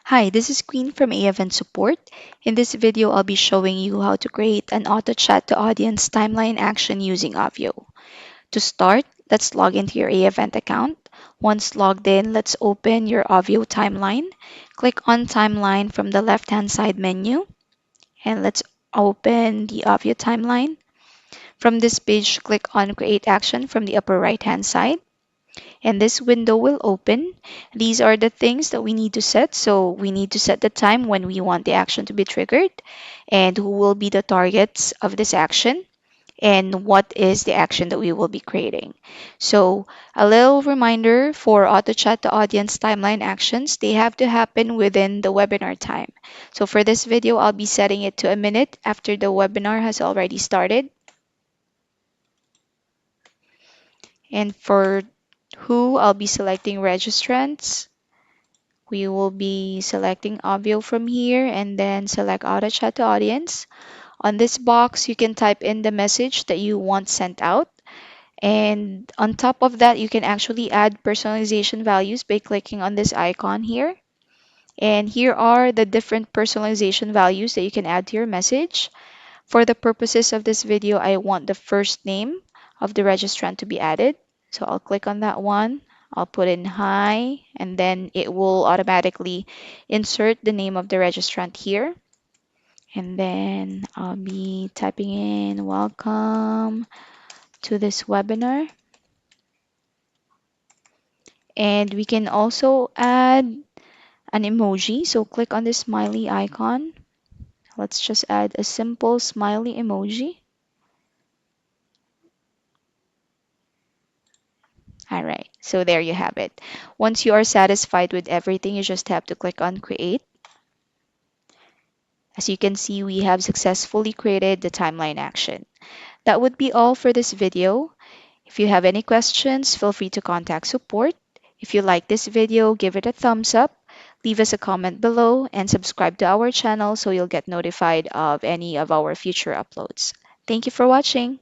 Hi, this is Queen from AEvent Support. In this video, I'll be showing you how to create an auto chat to audience timeline action using Obvio. To start, let's log into your AEvent account. Once logged in, let's open your Obvio timeline. Click on timeline from the left-hand side menu, and let's open the Obvio timeline. From this page, click on create action from the upper right-hand side, and this window will open. These are the things that we need to set. So we need to set the time when we want the action to be triggered and who will be the targets of this action and what is the action that we will be creating. So a little reminder for auto chat to audience timeline actions, they have to happen within the webinar time. So for this video, I'll be setting it to a minute after the webinar has already started. And for who, I'll be selecting registrants. We will be selecting Obvio from here and then select Auto Chat to Audience. On this box, you can type in the message that you want sent out. And on top of that, you can actually add personalization values by clicking on this icon here. And here are the different personalization values that you can add to your message. For the purposes of this video, I want the first name of the registrant to be added. So I'll click on that one. I'll put in hi, and then it will automatically insert the name of the registrant here. And then I'll be typing in welcome to this webinar. And we can also add an emoji. So click on this smiley icon. Let's just add a simple smiley emoji. All right, so there you have it. Once you are satisfied with everything, you just have to click on create. As you can see, we have successfully created the timeline action. That would be all for this video. If you have any questions, feel free to contact support. If you like this video, give it a thumbs up, leave us a comment below, and subscribe to our channel so you'll get notified of any of our future uploads. Thank you for watching.